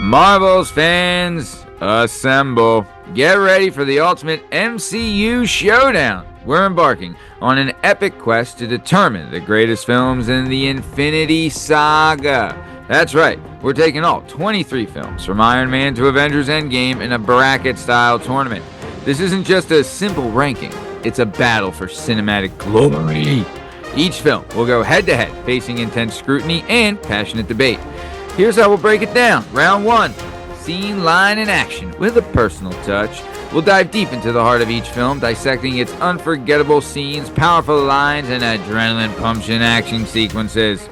Marvel's fans, assemble. Get ready for the ultimate MCU showdown. We're embarking on an epic quest to determine the greatest films in the Infinity Saga. That's right, we're taking all 23 films from Iron Man to Avengers Endgame in a bracket-style tournament. This isn't just a simple ranking, it's a battle for cinematic glory. Each film will go head-to-head, facing intense scrutiny and passionate debate. Here's how we'll break it down. Round 1, scene, line, and action with a personal touch. We'll dive deep into the heart of each film, dissecting its unforgettable scenes, powerful lines, and adrenaline-pumping action sequences.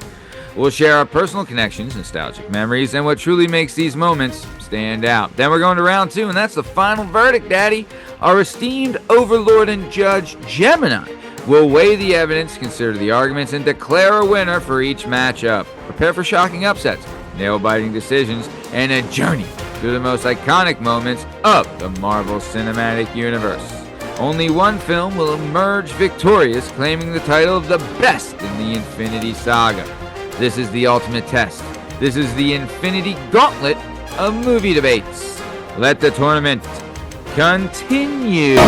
We'll share our personal connections, nostalgic memories, and what truly makes these moments stand out. Then we're going to round 2, and that's the final verdict, Daddy. Our esteemed overlord and judge, Gemini, will weigh the evidence, consider the arguments, and declare a winner for each matchup. Prepare for shocking upsets, nail-biting decisions, and a journey through the most iconic moments of the Marvel Cinematic Universe. Only one film will emerge victorious, claiming the title of the best in the Infinity Saga. This is the ultimate test. This is the Infinity Gauntlet of movie debates. Let the tournament continue.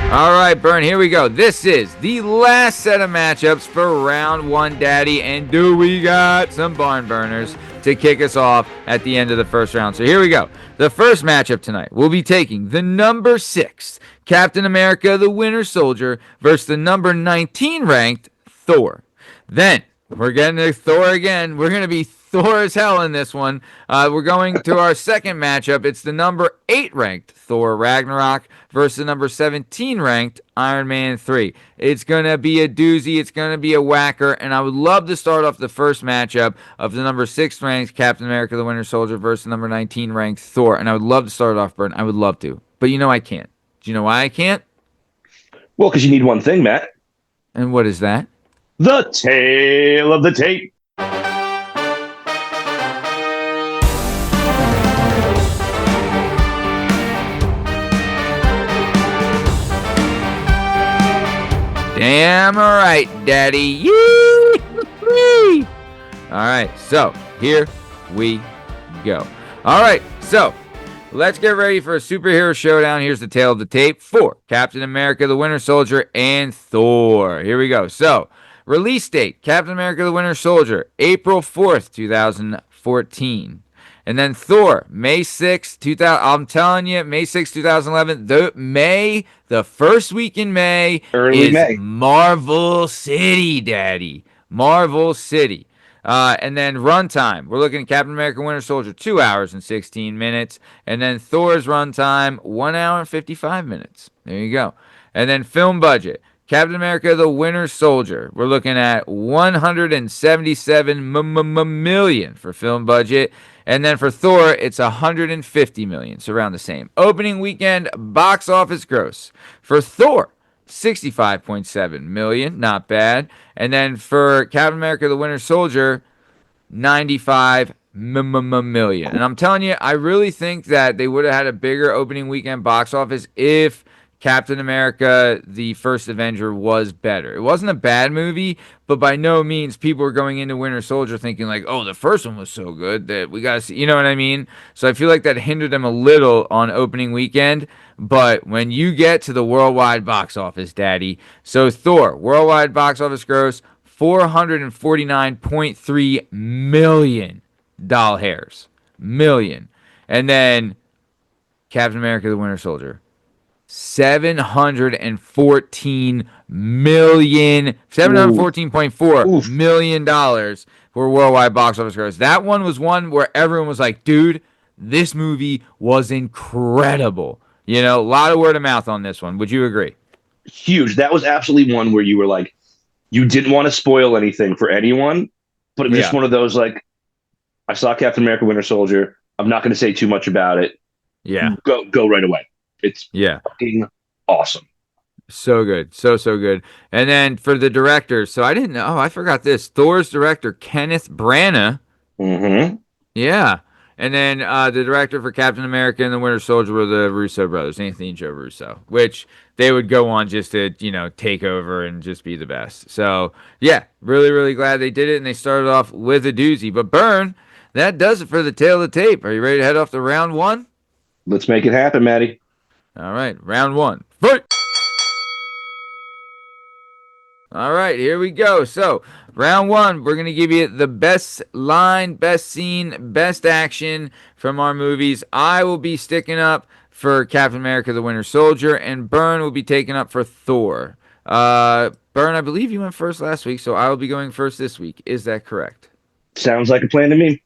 All right, Bern, here we go. This is the last set of matchups for round 1, Daddy. And do we got some barn burners to kick us off at the end of the first round. So here we go. The first matchup tonight, we'll be taking the number 6, Captain America, the Winter Soldier, versus the number 19 ranked Thor. Then, we're getting to Thor again. We're going to be Thor as hell in this one. We're going to our second matchup. It's the number 8 ranked Thor Ragnarok versus the number 17 ranked Iron Man 3. It's going to be a doozy. It's going to be a whacker. And I would love to start off the first matchup of the number 6 ranked Captain America, the Winter Soldier versus the number 19 ranked Thor. And I would love to start it off, Burton. I would love to. But you know I can't. Do you know why I can't? Well, because you need one thing, Matt. And what is that? The tail of the tape. Damn right, Daddy. Yee! All right, so here we go. All right, so let's get ready for a superhero showdown. Here's the tail of the tape for Captain America, the Winter Soldier, and Thor. Here we go. So, release date, Captain America, the Winter Soldier, April 4th, 2014. And then Thor, May 6th, 2000. I'm telling you, May 6th, 2011. The first week in May Early is May. Marvel City, Daddy. Marvel City. And then runtime, we're looking at Captain America, Winter Soldier, 2 hours and 16 minutes. And then Thor's runtime, 1 hour and 55 minutes. There you go. And then film budget. Captain America, the Winter Soldier, we're looking at $177 million for film budget. And then for Thor, it's $150 million, so around the same. Opening weekend box office gross. For Thor, $65.7 million, not bad. And then for Captain America, the Winter Soldier, $95 million. And I'm telling you, I really think that they would have had a bigger opening weekend box office if Captain America, the First Avenger, was better. It wasn't a bad movie, but by no means people were going into Winter Soldier thinking like, oh, the first one was so good that we got to see, you know what I mean? So I feel like that hindered them a little on opening weekend, but when you get to the worldwide box office, Daddy, so Thor, worldwide box office gross, $449.3 million. Million. And then Captain America, the Winter Soldier, $714.4 million for worldwide box office gross. That one was one where everyone was like, dude, this movie was incredible. You know, a lot of word of mouth on this one. Would you agree? Huge. That was absolutely one where you were like, you didn't want to spoil anything for anyone, but it was just one of those like, I saw Captain America, Winter Soldier. I'm not going to say too much about it. Yeah. Go right away. It's fucking awesome. So good. So good. And then for the director, so I didn't know. Oh, I forgot this. Thor's director, Kenneth Branagh. Mm-hmm. Yeah. And then the director for Captain America and the Winter Soldier were the Russo brothers, Anthony and Joe Russo, which they would go on just to, take over and just be the best. So, yeah, really, really glad they did it. And they started off with a doozy. But Burn, that does it for the tail of the tape. Are you ready to head off to round one? Let's make it happen, Maddie. All right, round one. Fight! All right, here we go. So, round one, we're going to give you the best line, best scene, best action from our movies. I will be sticking up for Captain America the Winter Soldier, and Byrne will be taking up for Thor. Byrne, I believe you went first last week, so I will be going first this week. Is that correct? Sounds like a plan to me.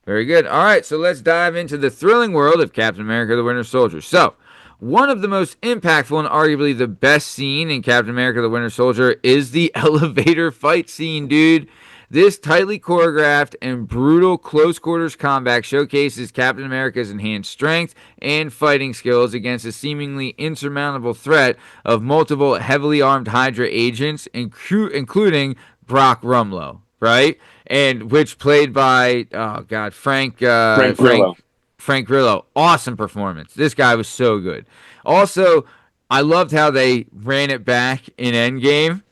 Very good. All right, so let's dive into the thrilling world of Captain America the Winter Soldier. So, one of the most impactful and arguably the best scene in Captain America the Winter Soldier is the elevator fight scene, dude. This tightly choreographed and brutal close quarters combat showcases Captain America's enhanced strength and fighting skills against a seemingly insurmountable threat of multiple heavily armed Hydra agents, including Brock Rumlow, right? And which played by Frank Grillo. Frank Grillo. Awesome performance. This guy was so good. Also, I loved how they ran it back in Endgame,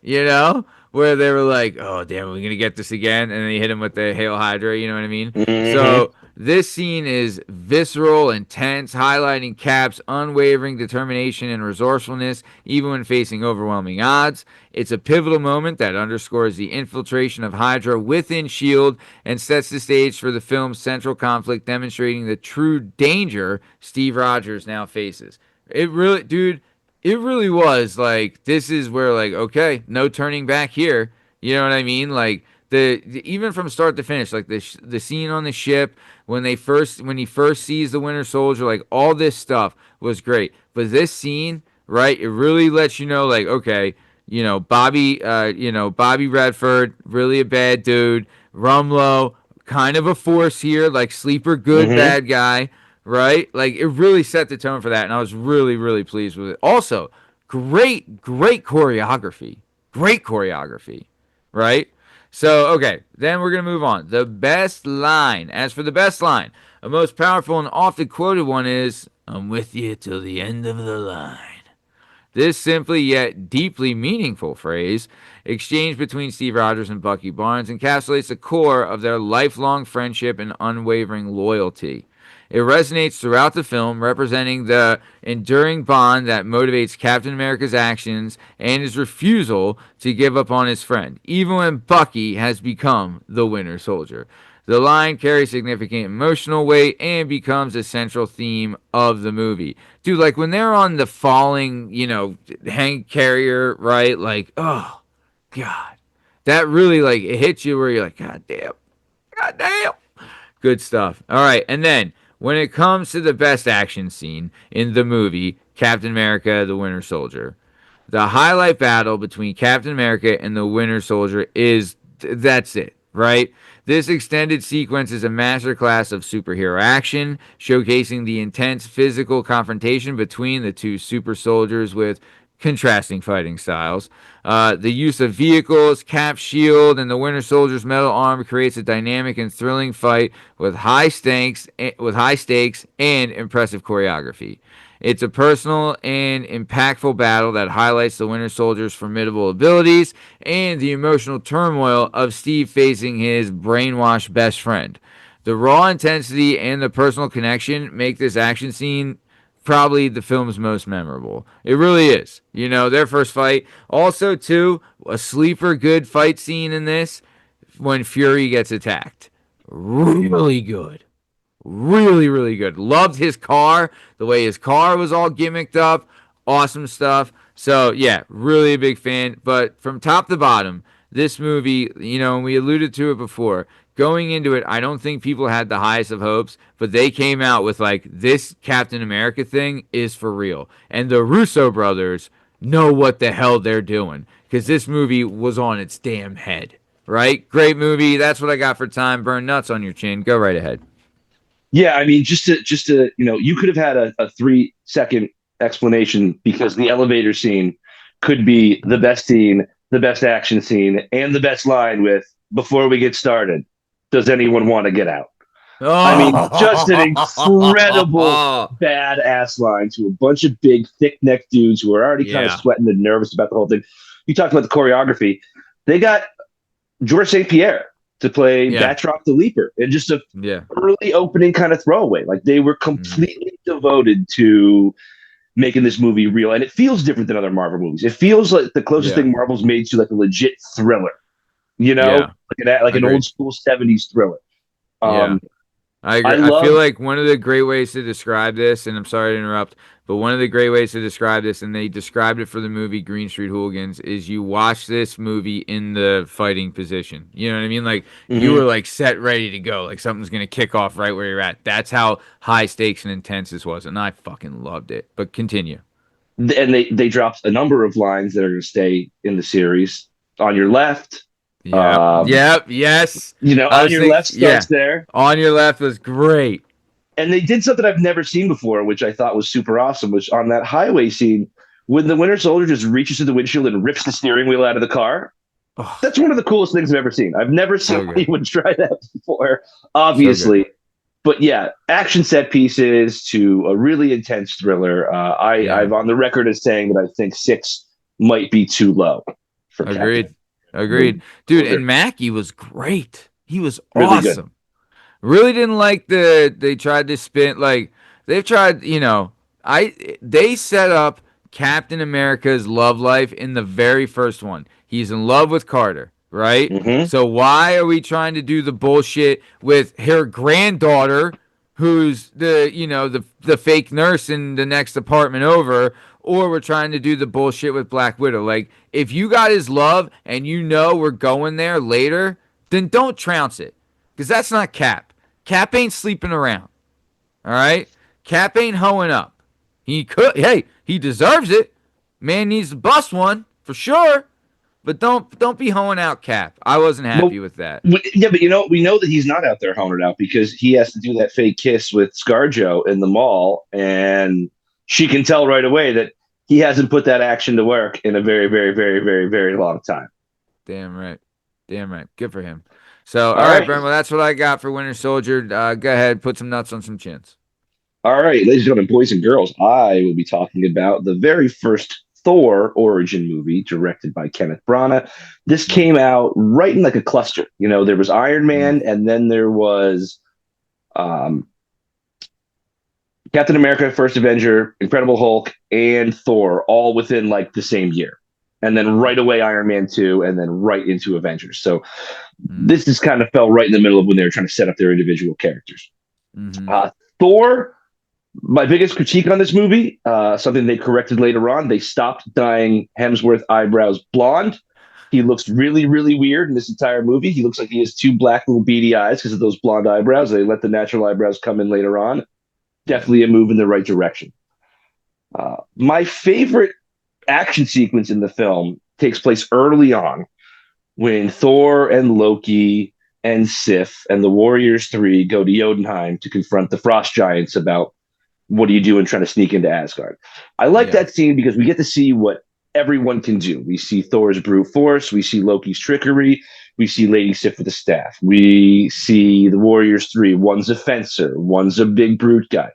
where they were like, oh, damn, we're going to get this again. And then they hit him with the Hail Hydra, you know what I mean? Mm-hmm. So this scene is visceral, intense, highlighting Cap's unwavering determination and resourcefulness, even when facing overwhelming odds. It's a pivotal moment that underscores the infiltration of Hydra within S.H.I.E.L.D. and sets the stage for the film's central conflict, demonstrating the true danger Steve Rogers now faces. It really was like, this is where, like, okay, no turning back here. You know what I mean? Like, even from start to finish, like the scene on the ship when he first sees the Winter Soldier, like, all this stuff was great. But this scene, right, it really lets you know, like, okay, Bobby Redford, really a bad dude. Rumlow, kind of a force here, like sleeper good Mm-hmm. bad guy, right? Like, it really set the tone for that, and I was really, really pleased with it. Also, great choreography. Great choreography, right? So, okay, then we're going to move on. The best line. As for the best line, a most powerful and often quoted one is, I'm with you till the end of the line. This simply yet deeply meaningful phrase, exchanged between Steve Rogers and Bucky Barnes, encapsulates the core of their lifelong friendship and unwavering loyalty. It resonates throughout the film, representing the enduring bond that motivates Captain America's actions and his refusal to give up on his friend, even when Bucky has become the Winter Soldier. The line carries significant emotional weight and becomes a central theme of the movie. Dude, like when they're on the falling, Hank Carrier, right? Like, oh, God. That really, like, it hits you where you're like, God damn. God damn. Good stuff. All right. And then when it comes to the best action scene in the movie, Captain America the Winter Soldier, the highlight battle between Captain America and the Winter Soldier that's it, right? This extended sequence is a masterclass of superhero action, showcasing the intense physical confrontation between the two super soldiers with contrasting fighting styles. The use of vehicles, Cap's shield, and the Winter Soldier's metal arm creates a dynamic and thrilling fight with high stakes and impressive choreography. It's a personal and impactful battle that highlights the Winter Soldier's formidable abilities and the emotional turmoil of Steve facing his brainwashed best friend. The raw intensity and the personal connection make this action scene probably the film's most memorable. It really is. Their first fight. Also, too, a sleeper good fight scene in this when Fury gets attacked. Really good. Really, really good. Loved his car, the way his car was all gimmicked up. Awesome stuff. So, yeah, really a big fan. But from top to bottom, this movie, and we alluded to it before, going into it, I don't think people had the highest of hopes, but they came out with, like, this Captain America thing is for real. And the Russo brothers know what the hell they're doing because this movie was on its damn head, right? Great movie. That's what I got for time. Burn nuts on your chin. Go right ahead. Yeah, I mean, just to you could have had a 3 second explanation because the elevator scene could be the best scene, the best action scene, and the best line with "Before we get started, does anyone want to get out?" I mean, just an incredible Oh, badass line to a bunch of big, thick necked dudes who are already kind of yeah, sweating and nervous about the whole thing. You talked about the choreography. They got George St. Pierre to play yeah, Batroc the Leaper in just a yeah. early opening kind of throwaway. Like they were Mhm. completely devoted to making this movie real, and it feels different than other Marvel movies. It feels like the closest Yeah, thing Marvel's made to like a legit thriller, you know, yeah. like an old Agreed. school '70s thriller. Yeah. Um, I I agree. I feel love. like one of the great ways to describe this, and I'm sorry to interrupt, but one of the great ways to describe this, and they described it for the movie Green Street Hooligans, is you watch this movie in the fighting position. You know what I mean? Like you were Mhm. like set ready to go, like something's gonna kick off right where you're at. That's how high stakes and intense this was, and I fucking loved it. But continue. And they dropped a number of lines that are going to stay in the series. On your left, Yep. um, Yep. Yes. I on was your thinking, left yeah. starts there. On your left was great. And they did something I've never seen before, which I thought was super awesome. Which on that highway scene, when the Winter Soldier just reaches through the windshield and rips the steering wheel out of the car, Oh, that's one of the coolest things I've ever seen. I've never seen so good. anyone try that before, So good. obviously. But yeah, action set pieces to a really intense thriller. Yeah. I've on the record as saying that I think six might be too low for Captain Agreed. Agreed. Winter Dude, Soldier. and Mackie was great. He was Really good. awesome. Really didn't like they tried to spin like they've tried, they set up Captain America's love life in the very first one. He's in love with Carter, right? Hmm. So why are we trying to do the bullshit with her granddaughter who's the fake nurse in the next apartment over, or we're trying to do the bullshit with Black Widow? Like if you got his love and you know we're going there later, then don't trounce it. Because that's not Cap. Cap ain't sleeping around. All right? Cap ain't hoeing up. He could, hey, he deserves it. Man needs to bust one for sure. But don't be hoeing out Cap. I wasn't But happy with that. yeah, but we know that he's not out there honing out because he has to do that fake kiss with ScarJo in the mall, and she can tell right away that he hasn't put that action to work in a very, very, very, very, very long time. Damn right. Damn right. Good for him. So, All all right, right. Brent. Well, that's what I got for Winter Soldier. Go ahead, put some nuts on some chins. All right, ladies and gentlemen, boys and girls, I will be talking about the very first Thor origin movie directed by Kenneth Branagh. This Mm, came out right in like a cluster. There was Iron mm, Man, and then there was um, Captain America, First Avenger, Incredible Hulk, and Thor, all within like the same year. And then right away, Iron Man 2, and then right into Avengers. So mm, this just kind of fell right in the middle of when they were trying to set up their individual characters. mm-hmm. Thor, my biggest critique on this movie, something they corrected later on, they stopped dyeing Hemsworth eyebrows blonde. He looks really, really weird in this entire movie. He looks like he has two black little beady eyes because of those blonde eyebrows. They let the natural eyebrows come in later on. Yeah. Definitely a move in the right direction. My favorite action sequence in the film takes place early on when Thor and Loki and Sif and the Warriors 3 go to Jotunheim to confront the Frost Giants about what are you doing trying to sneak into Asgard. I like Yeah. that scene because we get to see what everyone can do. We see Thor's brute force, we see Loki's trickery, we see Lady Sif with the staff, we see the Warriors 3. One's a fencer, one's a big brute guy,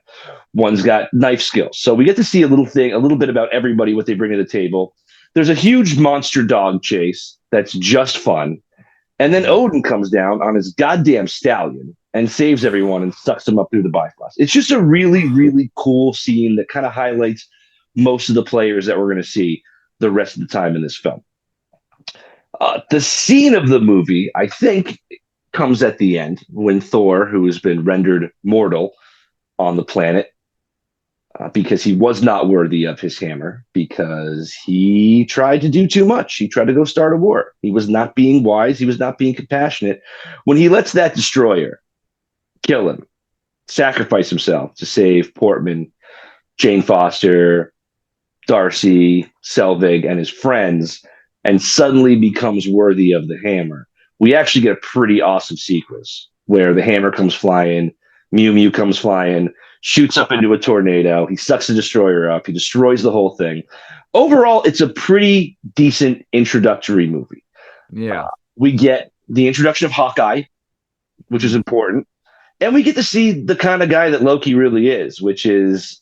one's got knife skills. So we get to see a little bit about everybody, what they bring to the table. There's a huge monster dog chase that's just fun. And then Mm. Odin comes down on his goddamn stallion and saves everyone and sucks them up through the Bifrost. It's just a really, really cool scene that kind of highlights most of the players that we're going to see the rest of the time in this film. The scene of the movie, I think, comes at the end when Thor, who has been rendered mortal on the planet, because he was not worthy of his hammer, because he tried to do too much. He tried to go start a war. He was not being wise. He was not being compassionate. When he lets that destroyer kill him, sacrifice himself to save Portman, Jane Foster, Darcy, Selvig, and his friends, and suddenly becomes worthy of the hammer, we actually get a pretty awesome sequence where the hammer comes flying, Mew Mew comes flying, shoots up into a tornado. He sucks the destroyer up. He destroys the whole thing. Overall, it's a pretty decent introductory movie. Yeah. We get the introduction of Hawkeye, which is Mm. important. And we get to see the kind of guy that Loki really is, which is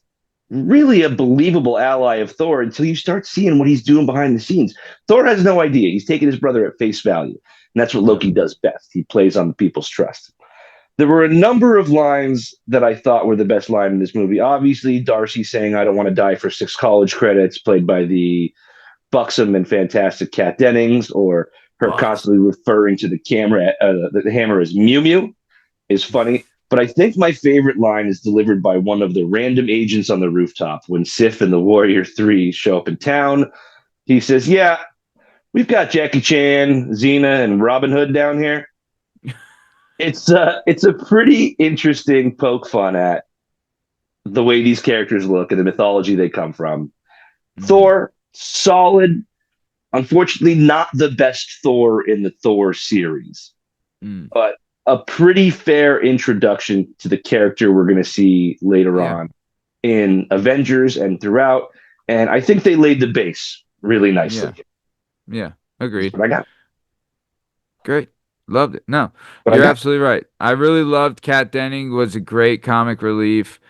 really a believable ally of Thor until you start seeing what he's doing behind the scenes. Thor has no idea. He's taking his brother at face value. And that's what Yep. Loki does best. He plays on the people's trust. There were a number of lines that I thought were the best line in this movie. Obviously, Darcy saying, I don't want to die for 6 college credits, played by the buxom and fantastic Kat Dennings, or her Bucks. constantly referring to the camera, the hammer as Mew Mew, is funny. But I think my favorite line is delivered by one of the random agents on the rooftop when Sif and the Warrior 3 show up in town. He says, yeah, we've got Jackie Chan, Xena, and Robin Hood down here. It's a pretty interesting poke fun at the way these characters look and the mythology they come from. Thor, solid. Unfortunately, not the best Thor in the Thor series, but a pretty fair introduction to the character we're going to see later on in Avengers and throughout. And I think they laid the base really nicely. Yeah. Agreed. That's what I got. Great. Loved it. No, But you're absolutely right. I really loved Kat Denning. Was a great comic relief.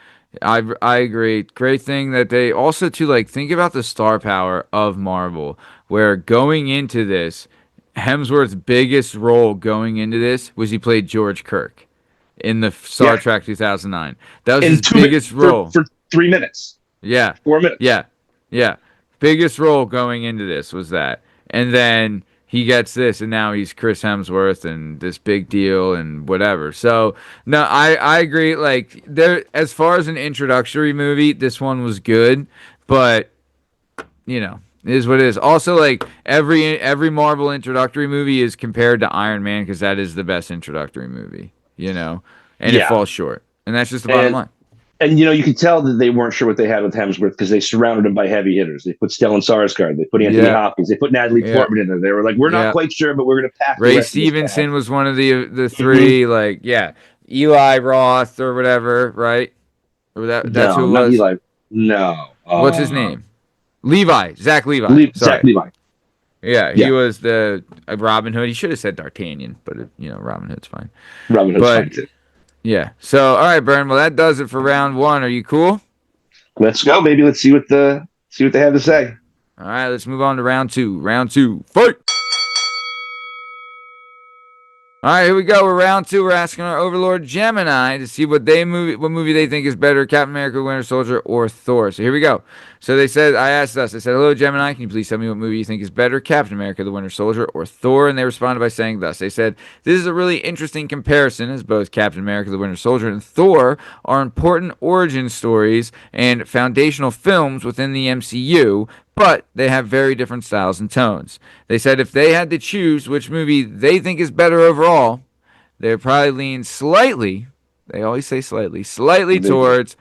I agree. Great thing that they also to like think about the star power of Marvel, where going into this, Hemsworth's biggest role going into this was he played George Kirk in the Star Trek 2009. That was his biggest role for 3 minutes. Yeah. 4 minutes. Yeah. Yeah. Biggest role going into this was that. And then he gets this, and now he's Chris Hemsworth and this big deal and whatever. So, no, I agree. Like, there, as far as an introductory movie, this one was good, but, you know, it is what it is. Also, like, every Marvel introductory movie is compared to Iron Man because that is the best introductory movie, you know, and it falls short. And that's just the bottom line. And you can tell that they weren't sure what they had with Hemsworth because they surrounded him by heavy hitters. They put Stellan Skarsgård, they put Anthony Hopkins, they put Natalie Portman in there. They were like, "We're not quite sure, but we're going to pack." Ray Stevenson was one of the three. Like, Eli Roth or whatever, right? Or that's who it was. Eli. No. What's his name? Levi. Zach Levi. Sorry. Zach Levi. Yeah, he was the Robin Hood. He should have said D'Artagnan, but Robin Hood's fine. Robin Hood's fine too. Yeah. So, all right, Bern. Well, that does it for round one. Are you cool? Let's go, baby. Let's see what they have to say. All right, let's move on to round two. Round two, fight! All right, here we go. We're round two. We're asking our Overlord Gemini to see what movie they think is better, Captain America, Winter Soldier, or Thor. So here we go. So I asked us, I said, hello, Gemini, can you please tell me what movie you think is better, Captain America, the Winter Soldier, or Thor? And they responded by saying thus. They said, this is a really interesting comparison as both Captain America, the Winter Soldier, and Thor are important origin stories and foundational films within the MCU, but they have very different styles and tones. They said if they had to choose which movie they think is better overall, they would probably lean slightly, they always say slightly towards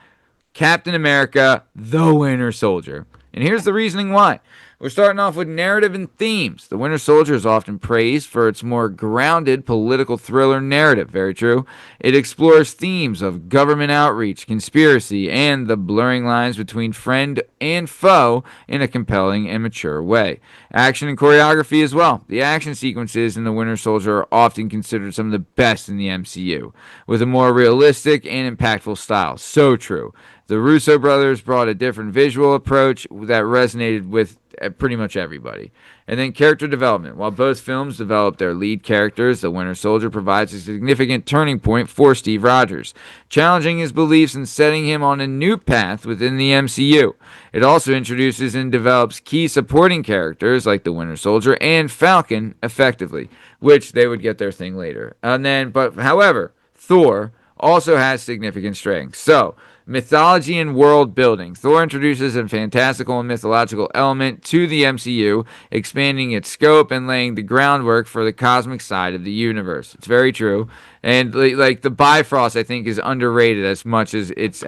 Captain America, the Winter Soldier. And here's the reasoning why. We're starting off with narrative and themes. The Winter Soldier is often praised for its more grounded political thriller narrative. Very true. It explores themes of government outreach, conspiracy, and the blurring lines between friend and foe in a compelling and mature way. Action and choreography as well. The action sequences in The Winter Soldier are often considered some of the best in the MCU, with a more realistic and impactful style. So true. The Russo brothers brought a different visual approach that resonated with pretty much everybody. And then character development. While both films develop their lead characters, The Winter Soldier provides a significant turning point for Steve Rogers, challenging his beliefs and setting him on a new path within the MCU. It also introduces and develops key supporting characters like the Winter Soldier and Falcon effectively, which they would get their thing later. However, Thor also has significant strengths. So, mythology and world building. Thor introduces a fantastical and mythological element to the MCU, expanding its scope and laying the groundwork for the cosmic side of the universe. It's very true. And like the Bifrost, I think, is underrated as much as its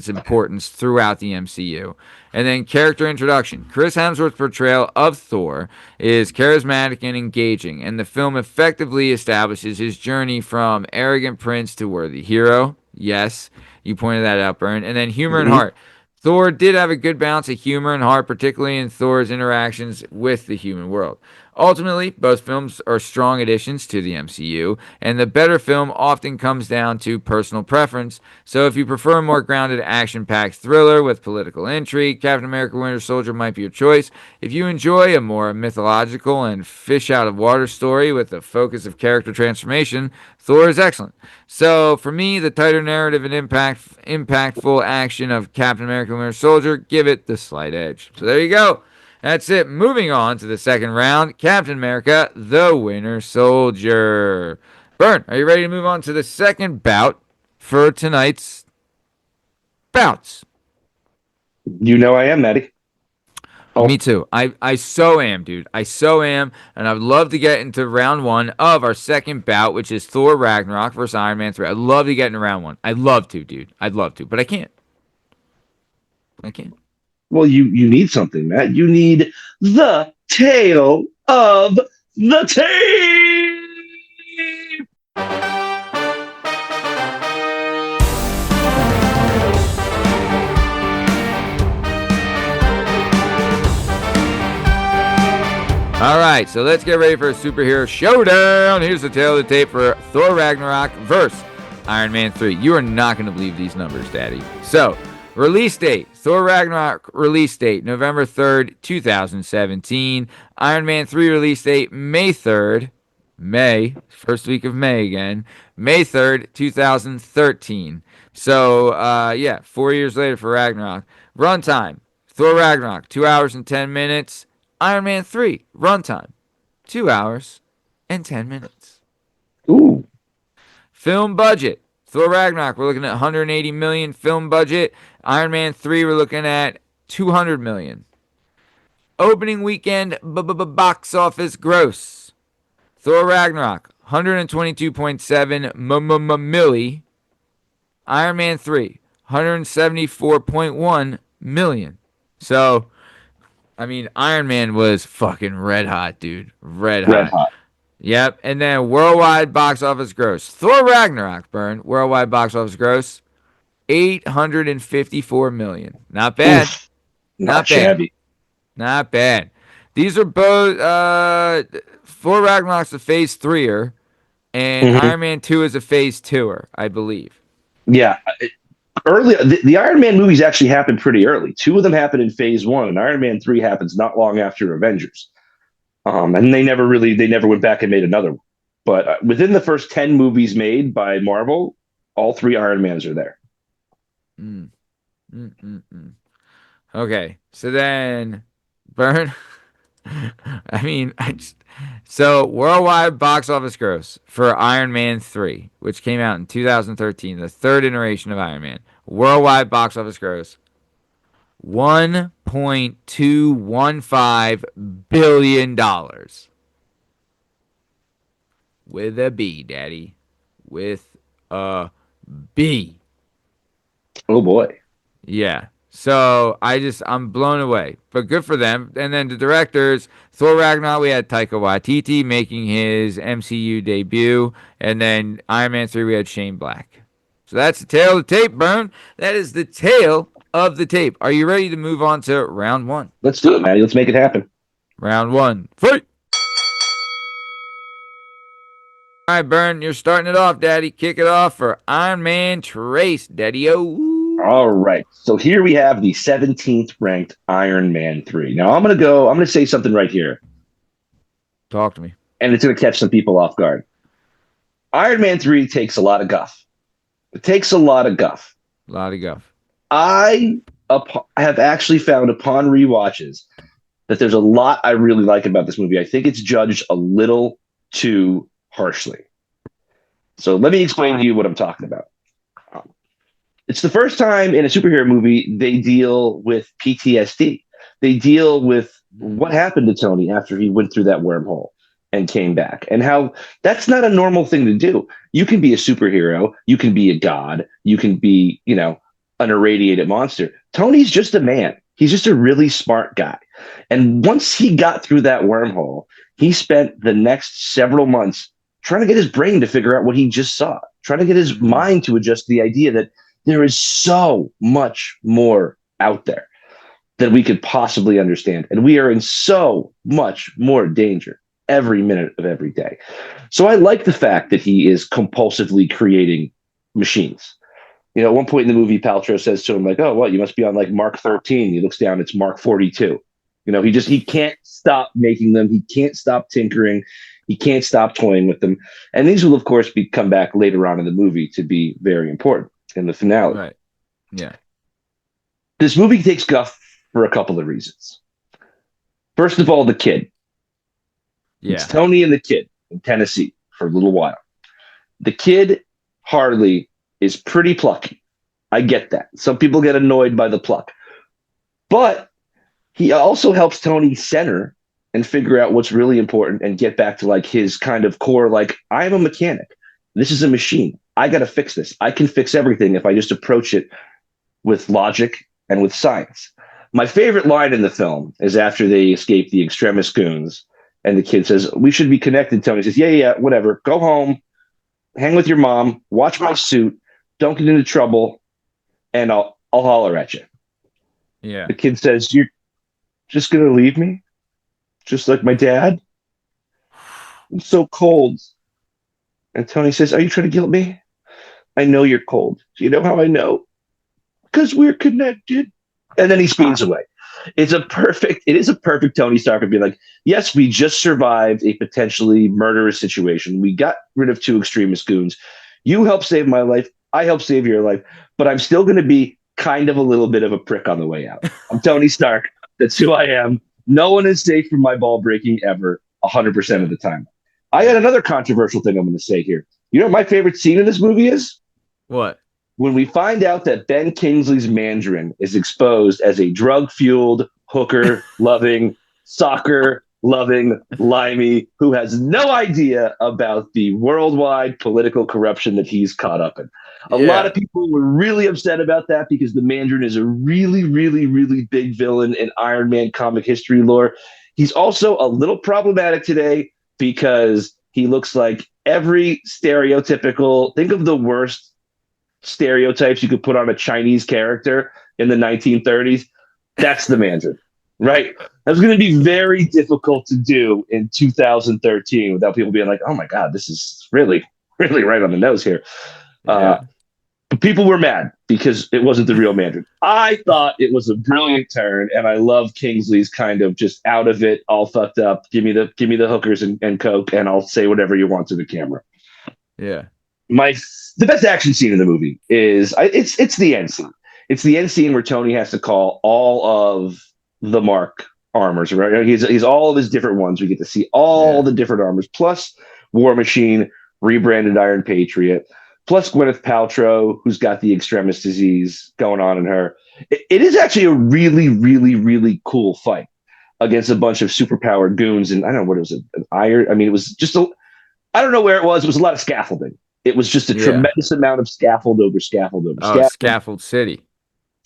importance throughout the MCU. And then character introduction. Chris Hemsworth's portrayal of Thor is charismatic and engaging, and the film effectively establishes his journey from arrogant prince to worthy hero. Yes, you pointed that out, Bern. And then humor and heart. Thor did have a good balance of humor and heart, particularly in Thor's interactions with the human world. Ultimately, both films are strong additions to the MCU, and the better film often comes down to personal preference. So, if you prefer a more grounded, action packed thriller with political intrigue, Captain America Winter Soldier might be your choice. If you enjoy a more mythological and fish out of water story with a focus of character transformation, Thor is excellent. So, for me, the tighter narrative and impactful action of Captain America Winter Soldier give it the slight edge. So, there you go. That's it. Moving on to the second round, Captain America, the Winter Soldier. Bern, are you ready to move on to the second bout for tonight's bouts? You know I am, Maddie. Oh. Me too. I so am, dude. I so am. And I'd love to get into round one of our second bout, which is Thor Ragnarok versus Iron Man 3. I'd love to get into round one. I'd love to, dude. I'd love to, but I can't. I can't. Well, you need something, Matt. You need the tale of the tape. All right, so let's get ready for a superhero showdown. Here's the tale of the tape for Thor Ragnarok versus Iron Man 3. You are not going to believe these numbers, Daddy. So, release date, Thor Ragnarok release date, November 3rd, 2017. Iron Man 3 release date, May 3rd, first week of May again, May 3rd, 2013. So, 4 years later for Ragnarok. Runtime, Thor Ragnarok, 2 hours and 10 minutes. Iron Man 3, runtime, 2 hours and 10 minutes. Ooh. Film budget, Thor Ragnarok, we're looking at 180 million film budget. Iron Man 3, we're looking at 200 million. Opening weekend box office gross. Thor Ragnarok, 122.7 milli. Iron Man 3, 174.1 million. So, I mean, Iron Man was fucking red hot, dude. Red hot. Yep. And then worldwide box office gross. Thor Ragnarok, Bern, worldwide box office gross, 854 million. Not bad. Oof. Not shabby. Not bad. These are both Thor Ragnarok's a phase 3er, and Iron Man 2 is a phase 2er, I believe. Yeah. Early, the Iron Man movies actually happened pretty early. 2 of them happened in phase 1, and Iron Man 3 happens not long after Avengers. And they never went back and made another one. But within the first 10 movies made by Marvel, all 3 Iron Mans are there. Okay, so then, Bern, so worldwide box office gross for Iron Man 3, which came out in 2013, the third iteration of Iron Man. Worldwide box office gross, $1.215 billion. With a B, Daddy. With a B. Oh, boy. Yeah. So I'm blown away, but good for them. And then the directors, Thor Ragnarok, we had Taika Waititi making his MCU debut, and then Iron Man 3, we had Shane Black. So that's the tale of the tape, Bern. That is the tale of the tape. Are you ready to move on to round one? Let's do it, Maddie. Let's make it happen. Round one, fight! All right, Bern, you're starting it off, Daddy. Kick it off for Iron Man Trace, Daddy-o. All right. So here we have the 17th ranked Iron Man 3. Now I'm going to say something right here. Talk to me. And it's going to catch some people off guard. Iron Man 3 takes a lot of guff. It takes a lot of guff. A lot of guff. I have actually found upon rewatches that there's a lot I really like about this movie. I think it's judged a little too harshly. So let me explain to you what I'm talking about. It's the first time in a superhero movie they deal with PTSD. They deal with what happened to Tony after he went through that wormhole and came back, and how that's not a normal thing to do. You can be a superhero, you can be a god, you can be, an irradiated monster. Tony's just a man. He's just a really smart guy. And once he got through that wormhole, he spent the next several months trying to get his brain to figure out what he just saw, trying to get his mind to adjust to the idea that there is so much more out there than we could possibly understand. And we are in so much more danger. every minute of every day. So I like the fact that he is compulsively creating machines. You know, at one point in the movie, Paltrow says to him, like, "Oh, well, you must be on like Mark 13." He looks down, it's Mark 42. You know, he can't stop making them. He can't stop tinkering. He can't stop toying with them. And these will, of course, come back later on in the movie to be very important in the finale. Right. Yeah. This movie takes guff for a couple of reasons. First of all, the kid. It's Yeah. Tony and the kid in Tennessee for a little while. The kid, Harley, is pretty plucky. I get that. Some people get annoyed by the pluck. But he also helps Tony center and figure out what's really important and get back to like his kind of core, like, I'm a mechanic. This is a machine. I got to fix this. I can fix everything if I just approach it with logic and with science. My favorite line in the film is after they escape the extremist goons and the kid says, "We should be connected." Tony says, yeah, whatever. Go home, hang with your mom, watch my suit, don't get into trouble, and I'll holler at you. Yeah. The kid says, "You're just gonna leave me? Just like my dad? I'm so cold." And Tony says, "Are you trying to guilt me? I know you're cold. Do you know how I know? Because we're connected." And then he speeds away. It is a perfect Tony Stark would be like, yes, we just survived a potentially murderous situation. We got rid of two extremist goons. You helped save my life. I helped save your life. But I'm still going to be kind of a little bit of a prick on the way out. I'm Tony Stark. That's who I am. No one is safe from my ball breaking ever, 100% of the time. I got another controversial thing I'm going to say here. You know what my favorite scene in this movie is? What? When we find out that Ben Kingsley's Mandarin is exposed as a drug-fueled, hooker-loving, soccer-loving limey who has no idea about the worldwide political corruption that he's caught up in. A lot of people were really upset about that because the Mandarin is a really, really, really big villain in Iron Man comic history lore. He's also a little problematic today because he looks like every stereotypical, think of the worst stereotypes you could put on a Chinese character in the 1930s. That's the Mandarin, right? That was going to be very difficult to do in 2013 without people being like, "Oh my God, this is really, really right on the nose here." But people were mad because it wasn't the real Mandarin. I thought it was a brilliant turn, and I love Kingsley's kind of just out of it, all fucked up. Give me the hookers and coke, and I'll say whatever you want to the camera. Yeah. The best action scene in the movie is it's the end scene. It's the end scene where Tony has to call all of the Mark armors, right? He's all of his different ones. We get to see all the different armors, plus War Machine, rebranded Iron Patriot, plus Gwyneth Paltrow, who's got the extremist disease going on in her. It is actually a really, really, really cool fight against a bunch of superpowered goons. And I don't know what it was, an iron. I mean, it was just I don't know where it was. It was a lot of scaffolding. It was just a tremendous amount of scaffold over scaffold over scaffold. Scaffold City.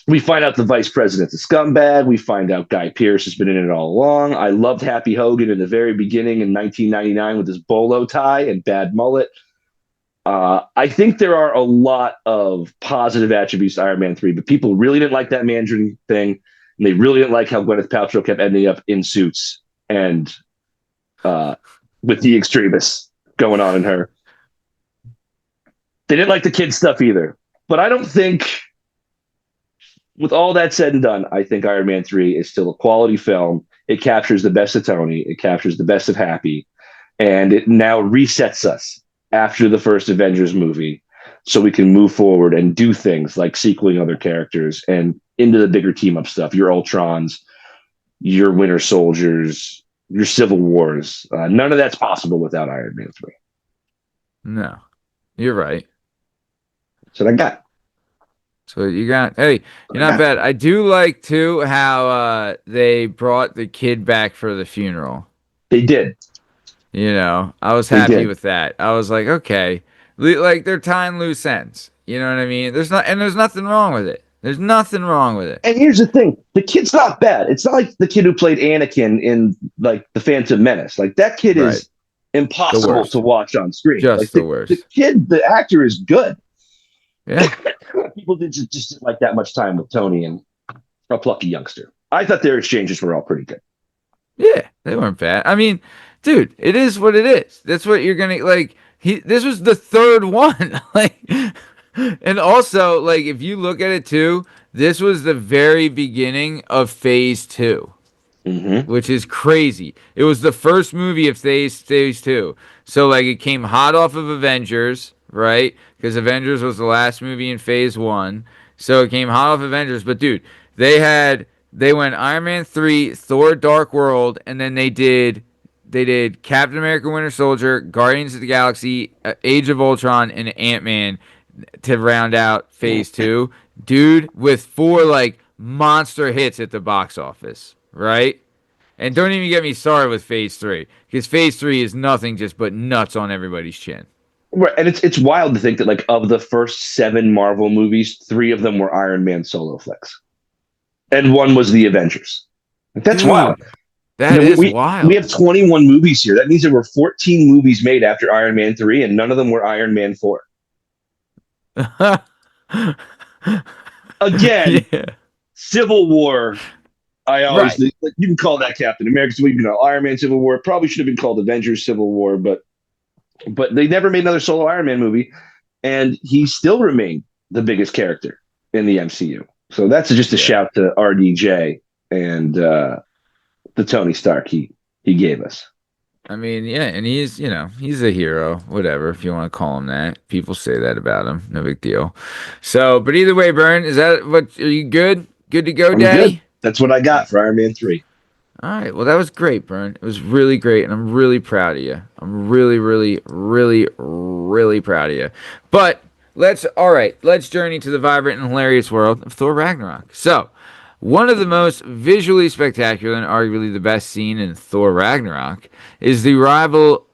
We find out the vice president's a scumbag. We find out Guy Pearce has been in it all along. I loved Happy Hogan in the very beginning in 1999 with his bolo tie and bad mullet. I think there are a lot of positive attributes to Iron Man 3, but people really didn't like that Mandarin thing, and they really didn't like how Gwyneth Paltrow kept ending up in suits and with the extremists going on in her. They didn't like the kid stuff either. But I don't think, with all that said and done, I think Iron Man 3 is still a quality film. It captures the best of Tony. It captures the best of Happy. And it now resets us after the first Avengers movie so we can move forward and do things like sequeling other characters and into the bigger team-up stuff. Your Ultrons, your Winter Soldiers, your Civil Wars. None of that's possible without Iron Man 3. No, you're right. So I got. So you got, hey, you're not bad. I do like too how they brought the kid back for the funeral. They did. You know, I was happy with that. I was like, okay, like they're tying loose ends. You know what I mean? There's nothing wrong with it. There's nothing wrong with it. And here's the thing: the kid's not bad. It's not like the kid who played Anakin in like the Phantom Menace. Like that kid is impossible to watch on screen. Just like, the worst. The kid, the actor is good. Yeah. People just didn't like that much time with Tony and a plucky youngster. I thought their exchanges were all pretty good. Yeah, they weren't bad. I mean, dude, it is what it is. That's what you're gonna like. This was the third one, like, and also like if you look at it too, this was the very beginning of Phase Two, Hmm. which is crazy. It was the first movie of Phase Two, so like it came hot off of Avengers, right? Because Avengers was the last movie in Phase One, so it came hot off Avengers. But dude, they went Iron Man 3, Thor: Dark World, and then they did Captain America: Winter Soldier, Guardians of the Galaxy, Age of Ultron, and Ant Man to round out Phase Two. Dude, with four like monster hits at the box office, right? And don't even get me started with Phase Three, because Phase Three is nothing just but nuts on everybody's chin. Right, and it's wild to think that like of the first seven Marvel movies, three of them were Iron Man solo flicks, and one was the Avengers. That's wild. Dude, that is We wild. have 21 movies here. That means there were 14 movies made after Iron Man 3, and none of them were Iron Man 4. Again, Yeah. Civil War. I always Right. like, you can call that Captain America Civil, Iron Man Civil War. It probably should have been called Avengers Civil War, but they never made another solo Iron Man movie, and he still remained the biggest character in the MCU. So that's just a Yeah. shout to RDJ and the Tony Stark he gave us. I mean, yeah, and he's a hero, whatever, if you want to call him that. People say that about him. No big deal. So, but either way, Bern, is that what are you good? Good to go, I'm good. Daddy? That's what I got for Iron Man 3. All right. Well, that was great, Bern. It was really great, and I'm really proud of you. I'm really, really, really, really proud of you. But all right, let's journey to the vibrant and hilarious world of Thor Ragnarok. So, one of the most visually spectacular and arguably the best scene in Thor Ragnarok is the arrival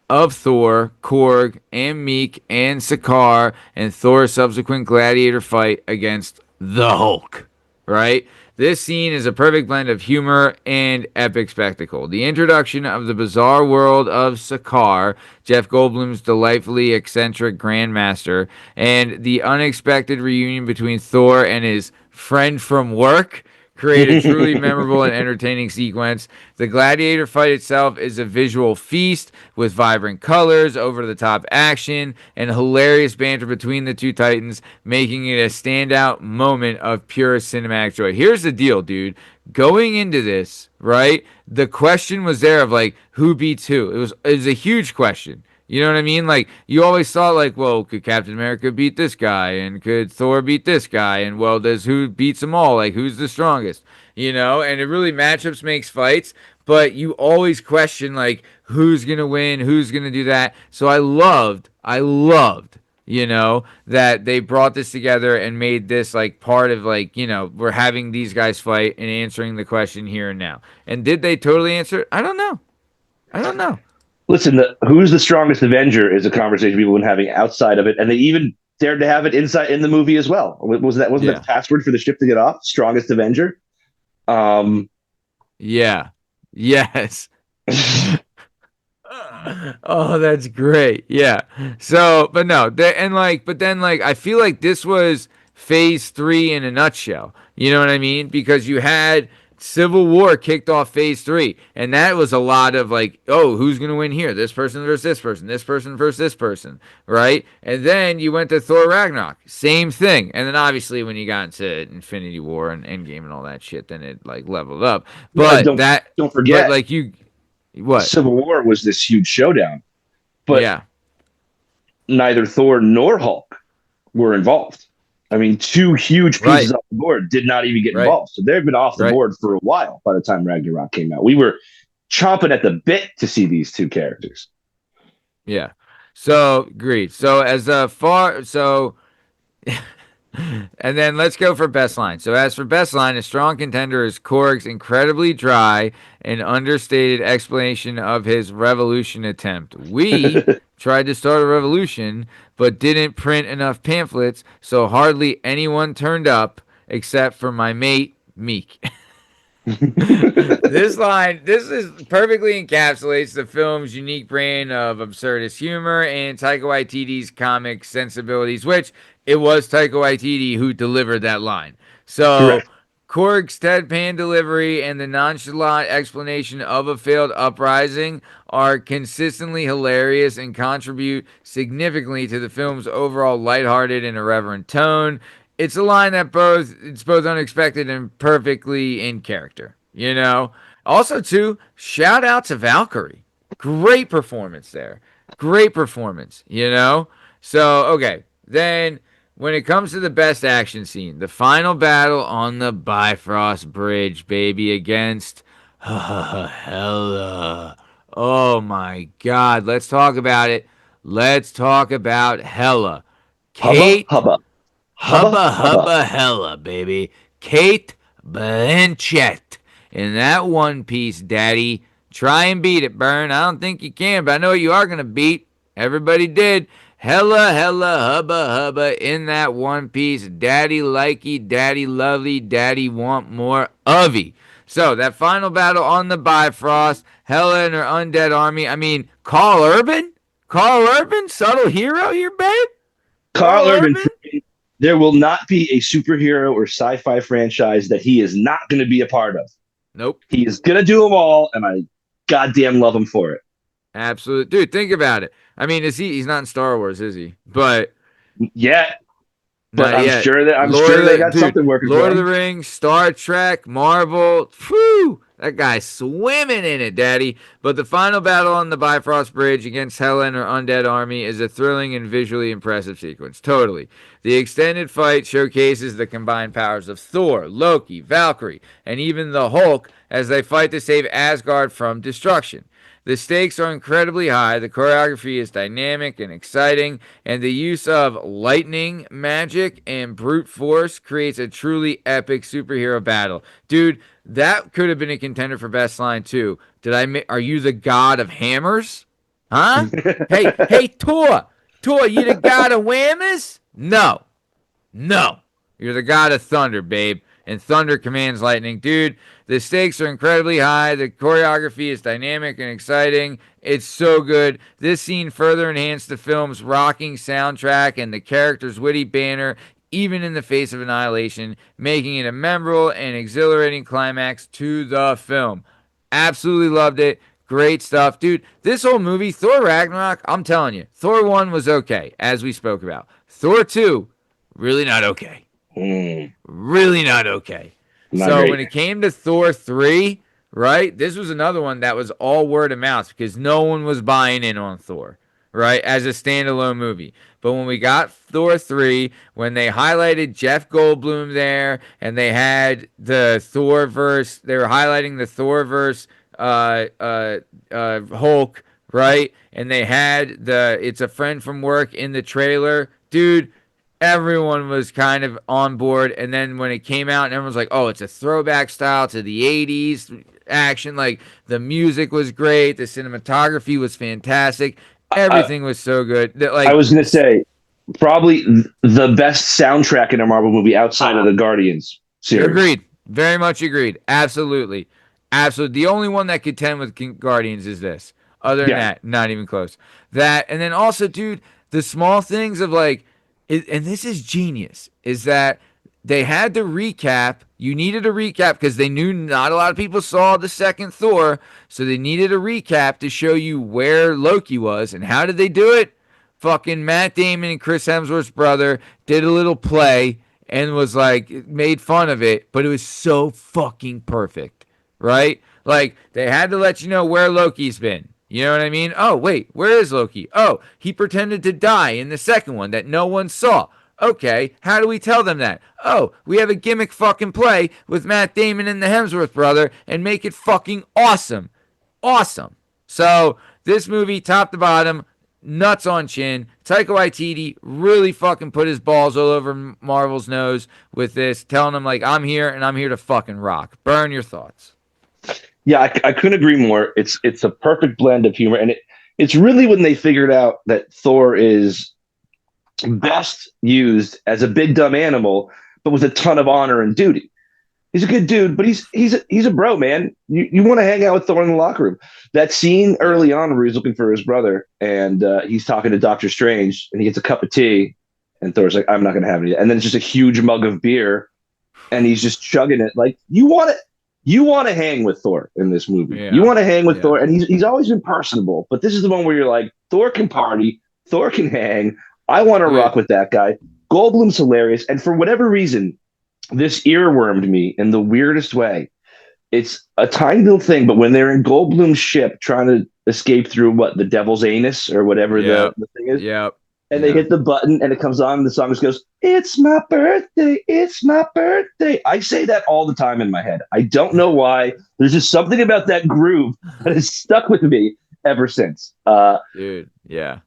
of Thor, Korg, and Meek, and Sakaar, and Thor's subsequent gladiator fight against the Hulk. Right? This scene is a perfect blend of humor and epic spectacle. The introduction of the bizarre world of Sakaar, Jeff Goldblum's delightfully eccentric grandmaster, and the unexpected reunion between Thor and his friend from work create a truly memorable and entertaining sequence. The gladiator fight itself is a visual feast with vibrant colors, over the top action, and hilarious banter between the two titans, making it a standout moment of pure cinematic joy. Here's the deal, dude. Going into this, right? The question was there of like who beats who. It was a huge question. You know what I mean? Like you always thought, like, well, could Captain America beat this guy, and could Thor beat this guy, and well, does who beats them all? Like, who's the strongest? You know, and it really matchups makes fights, but you always question like who's gonna win, who's gonna do that. So I loved, that they brought this together and made this like part of like we're having these guys fight and answering the question here and now. And did they totally answer it? I don't know. I don't know. Listen, who's the strongest Avenger is a conversation people have been having outside of it, and they even dared to have it inside in the movie as well. Wasn't that Yeah. the password for the ship to get off? Strongest Avenger. Um, Yeah. Yes. Oh, that's great. Yeah. So, but no, but then like I feel like this was phase 3 in a nutshell. You know what I mean? Because you had Civil War kicked off phase 3, and that was a lot of like, oh, who's going to win here? This person versus this person versus this person, right? And then you went to Thor Ragnarok, same thing. And then obviously when you got into Infinity War and Endgame and all that shit, then it like leveled up. but But don't but forget, like what? Civil War was this huge showdown, but Yeah. neither Thor nor Hulk were involved. I mean, two huge pieces Right. off the board did not even get Right. involved. So they've been off the Right. board for a while by the time Ragnarok came out. We were chomping at the bit to see these two characters. Yeah. So agreed. So as far so and then let's go for best line. So as for best line, a strong contender is Korg's incredibly dry and understated explanation of his revolution attempt. We tried to start a revolution, but didn't print enough pamphlets, so hardly anyone turned up except for my mate Meek. This is perfectly encapsulates the film's unique brand of absurdist humor and Taika Waititi's comic sensibilities, which it was Taika Waititi who delivered that line. So Correct. Korg's deadpan delivery and the nonchalant explanation of a failed uprising are consistently hilarious and contribute significantly to the film's overall lighthearted and irreverent tone. It's a line that it's both unexpected and perfectly in character, you know? Also, too, shout out to Valkyrie. Great performance there. Great performance, you know? So, okay. Then when it comes to the best action scene, the final battle on the Bifrost Bridge, baby, against Hela. Oh my God. Let's talk about it. Let's talk about Hela. Hubba, Kate hubba, hubba, Hubba hubba. Hubba Hella, baby. Kate Blanchett in that One Piece, Daddy. Try and beat it, Burn. I don't think you can, but I know you are going to beat. Everybody did. Hella, hella, hubba, hubba in that One Piece. Daddy likey, daddy lovely, daddy want more ofy. So, that final battle on the Bifrost, Hella and her undead army. I mean, Carl Urban? Carl Urban? Subtle hero here, babe? Carl Carl Urban, Urban? there will not be a superhero or sci-fi franchise that he is not going to be a part of. Nope. He is going to do them all, and I goddamn love him for it. Absolutely. Dude, think about it. I mean, he's not in Star Wars, is he? But Yeah, but not I'm yet. sure that they got something working for Lord of the him. Rings, Star Trek, Marvel. Whew, that guy's swimming in it, Daddy. But the final battle on the Bifrost Bridge against Hela and her undead army is a thrilling and visually impressive sequence. Totally. The extended fight showcases the combined powers of Thor, Loki, Valkyrie, and even the Hulk as they fight to save Asgard from destruction. The stakes are incredibly high, the choreography is dynamic and exciting, and the use of lightning, magic, and brute force creates a truly epic superhero battle. Dude, that could have been a contender for best line too. Are you the god of hammers? Huh? Hey, Thor! Thor, you the god of whammers? No. No. You're the god of thunder, babe. And thunder commands lightning. Dude, the stakes are incredibly high. The choreography is dynamic and exciting. It's so good. This scene further enhanced the film's rocking soundtrack and the character's witty banter, even in the face of annihilation, making it a memorable and exhilarating climax to the film. Absolutely loved it. Great stuff. Dude, this whole movie, Thor Ragnarok, I'm telling you, Thor 1 was okay, as we spoke about. Thor 2, really not okay. Really not okay. Not So great. when it came to Thor 3, right, this was another one that was all word of mouth because no one was buying in on Thor, right, as a standalone movie. But when we got Thor 3, when they highlighted Jeff Goldblum there and they had the Thor verse, they were highlighting the Thor verse Hulk, right? And they had It's a Friend from Work in the trailer. Dude, everyone was kind of on board. And then when it came out and everyone was like, oh, it's a throwback style to the 80s action. Like the music was great. The cinematography was fantastic. Everything was so good. I was going to say, probably the best soundtrack in a Marvel movie outside of the Guardians series. Agreed. Very much agreed. Absolutely. Absolutely. The only one that could contend with Guardians is this. Other than that, not even close. That, and then also, dude, the small things of like, and this is genius, is that they had to recap. You needed a recap because they knew not a lot of people saw the second Thor, so they needed a recap to show you where Loki was. And how did they do it? Fucking Matt Damon and Chris Hemsworth's brother did a little play and was like, made fun of it, but it was so fucking perfect, right? Like, they had to let you know where Loki's been. You know what I mean? Oh, wait, where is Loki? Oh, he pretended to die in the second one that no one saw. Okay, how do we tell them that? Oh, we have a gimmick fucking play with Matt Damon and the Hemsworth brother and make it fucking awesome. Awesome. So, this movie, top to bottom, nuts on chin. Taika Waititi really fucking put his balls all over Marvel's nose with this, telling them, like, I'm here and I'm here to fucking rock. Burn your thoughts. Yeah, I couldn't agree more. It's a perfect blend of humor, and it's really when they figured out that Thor is best used as a big dumb animal, but with a ton of honor and duty. He's a good dude, but he's a bro, man. You want to hang out with Thor in the locker room. That scene early on where he's looking for his brother and he's talking to Doctor Strange and he gets a cup of tea and Thor's like, I'm not going to have any. And then it's just a huge mug of beer and he's just chugging it. Like you want to hang with Thor in this movie. You Yeah. want to hang with Yeah. Thor, and he's always been personable. But this is the one where you're like, Thor can party, Thor can hang. I want to rock Dude. with that guy. Goldblum's hilarious, and for whatever reason, this earwormed me in the weirdest way. It's a tiny little thing, but when they're in Goldblum's ship trying to escape through what the devil's anus or whatever Yep. the thing is, Yep. and they Yeah. hit the button and it comes on, and the song just goes, "It's my birthday, it's my birthday." I say that all the time in my head. I don't know why. There's just something about that groove that has stuck with me ever since. Dude. Yeah.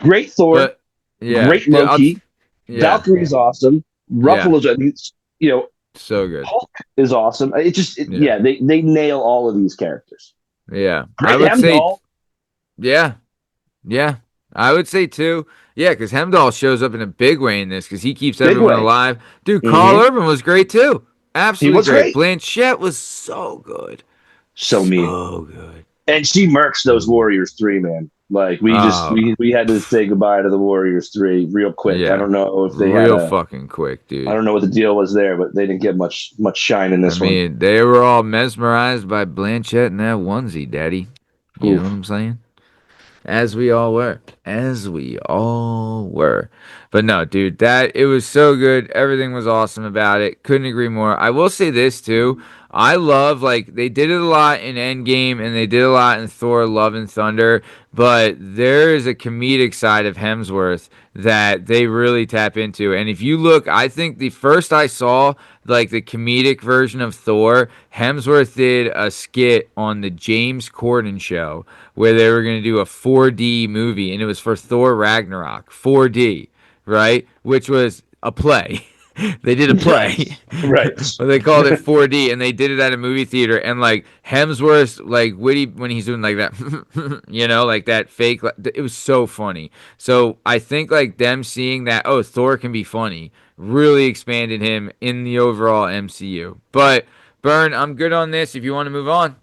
Great Thor, But yeah, great dude, Loki, yeah. Valkyrie's awesome, Yeah. Ruffalo's, I mean, you know, So good. Hulk is awesome. Yeah. Yeah, they nail all of these characters. Yeah. I Great would say Hemsall. yeah. Yeah. I would say too. Yeah, because Hemdahl shows up in a big way in this because he keeps Big everyone way. alive. Dude, Carl Hmm. Urban was great too. He Absolutely was great. great. Blanchett was so good. So mean. So good. And she murks So those good. Warriors 3, man. Like we just Oh, we had to say goodbye to the Warriors 3 real quick. I yeah. don't know if they had Real a fucking quick, I dude. don't know what the deal was there, but they didn't get much shine in I this one. mean, they were all mesmerized by Blanchett and that onesie, daddy. You know what Oof. I'm saying? As we all were. As we all were. But no, dude, that it was so good. Everything was awesome about it. Couldn't agree more. I will say this too. I love like they did it a lot in Endgame and they did a lot in Thor Love and Thunder, but there is a comedic side of Hemsworth that they really tap into. And if you look, I think the first I saw like the comedic version of Thor, Hemsworth did a skit on the James Corden show where they were going to do a 4D movie, and it was for Thor Ragnarok, 4D, right? Which was a play. They did a Right. play, Right. but they called it 4D, and they did it at a movie theater. And like Hemsworth, like witty when he's doing like that, like that fake. It was so funny. So I think like them seeing that, oh, Thor can be funny, really expanded him in the overall MCU. But Burn, I'm good on this. If you want to move on.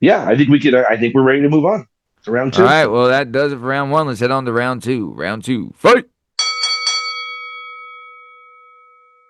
Yeah, I think we could I think we're ready to move on to round All two. right, well, that does it for round one. Let's head on to round two. Round two, fight!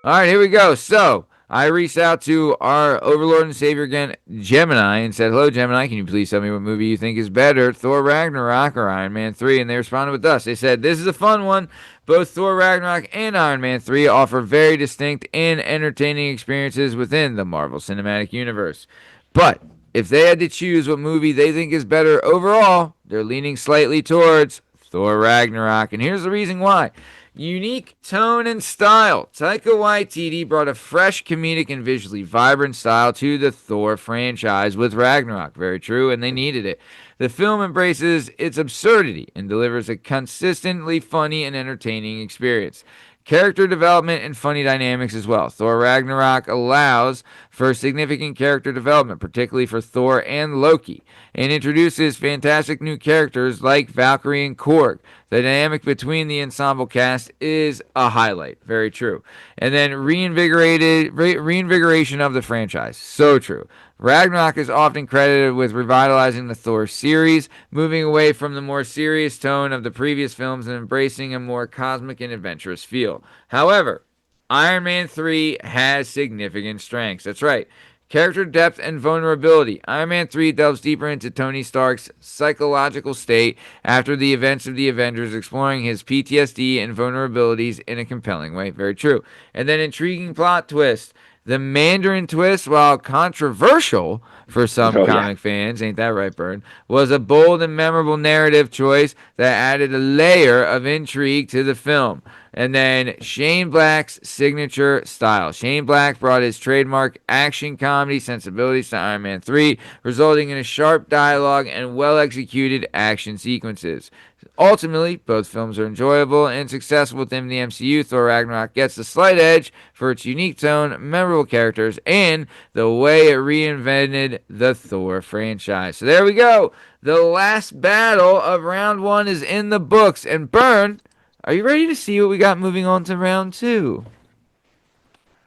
All right, here we go. So, I reached out to our overlord and savior again, Gemini, and said, "Hello, Gemini. Can you please tell me what movie you think is better, Thor Ragnarok or Iron Man 3?" And they responded with us. They said, "This is a fun one. Both Thor Ragnarok and Iron Man 3 offer very distinct and entertaining experiences within the Marvel Cinematic Universe. But if they had to choose what movie they think is better overall, they're leaning slightly towards Thor Ragnarok. And here's the reason why. Unique tone and style. Taika Waititi brought a fresh, comedic, and visually vibrant style to the Thor franchise with Ragnarok. Very true, and they needed it. The film embraces its absurdity and delivers a consistently funny and entertaining experience. Character development and funny dynamics as well. Thor Ragnarok allows for significant character development, particularly for Thor and Loki, and introduces fantastic new characters like Valkyrie and Korg. The dynamic between the ensemble cast is a highlight. Very true. And then reinvigoration of the franchise. So true. Ragnarok is often credited with revitalizing the Thor series, moving away from the more serious tone of the previous films and embracing a more cosmic and adventurous feel. However, Iron Man 3 has significant strengths. That's right. Character depth and vulnerability. Iron Man 3 delves deeper into Tony Stark's psychological state after the events of the Avengers, exploring his PTSD and vulnerabilities in a compelling way. Very true. And then intriguing plot twist. The Mandarin twist, while controversial for some Oh yeah. comic fans, ain't that right, Bird, was a bold and memorable narrative choice that added a layer of intrigue to the film. And then Shane Black's signature style. Shane Black brought his trademark action comedy sensibilities to Iron Man 3, resulting in a sharp dialogue and well executed action sequences. Ultimately, both films are enjoyable and successful within the MCU. Thor Ragnarok gets the slight edge for its unique tone, memorable characters, and the way it reinvented the Thor franchise. So there we go. The last battle of round one is in the books. And Burn, are you ready to see what we got moving on to round two?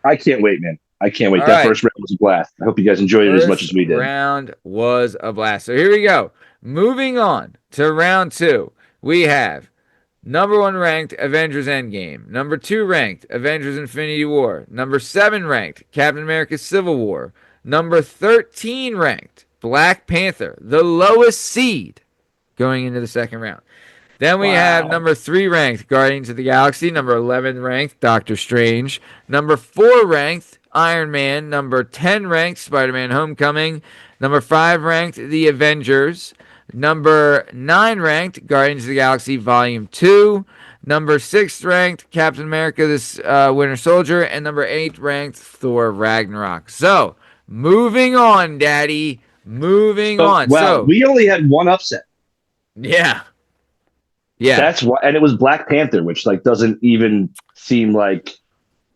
I can't wait, man. I can't All wait. That right. first round was a blast. I hope you guys enjoyed it as much First as we did. round was a blast. So here we go. Moving on to round two, we have Number 1 ranked, Avengers Endgame. Number 2 ranked, Avengers Infinity War. Number 7 ranked, Captain America Civil War. Number 13 ranked, Black Panther, the lowest seed going into the second round. Then we have Wow. number 3 ranked, Guardians of the Galaxy. Number 11 ranked, Doctor Strange. Number 4 ranked, Iron Man. Number 10 ranked, Spider-Man Homecoming. Number 5 ranked, The Avengers. Number 9 ranked, Guardians of the Galaxy Volume 2. Number 6 ranked, Captain America this Winter Soldier. And number 8 ranked, Thor Ragnarok. So, moving on, Daddy. Moving So, on. wow, So, we only had one upset. yeah. Yeah. That's why, and it was Black Panther, which like doesn't even seem like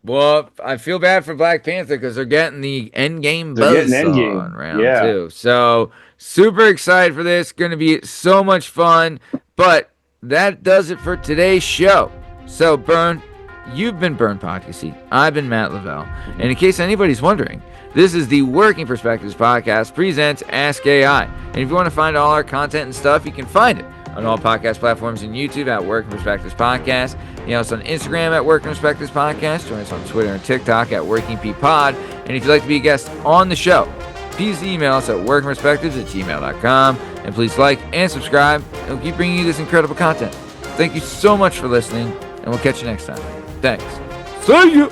Well, I feel bad for Black Panther because they're getting the Endgame they're getting buzzsaw Endgame. on round Yeah. 2. So, super excited for this. Going to be so much fun. But that does it for today's show. So, Burn, you've been Burn Podcasty. I've been Matt Lavelle. And in case anybody's wondering, this is the Working Perspectives Podcast presents Ask AI. And if you want to find all our content and stuff, you can find it on all podcast platforms and YouTube at Working Perspectives Podcast. You know, us on Instagram at Working Perspectives Podcast. Join us on Twitter and TikTok at Working P Pod. And if you'd like to be a guest on the show, please email us at workingperspectives@gmail.com. And please like and subscribe. And we'll keep bringing you this incredible content. Thank you so much for listening, and we'll catch you next time. Thanks. See you.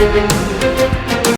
Thank you.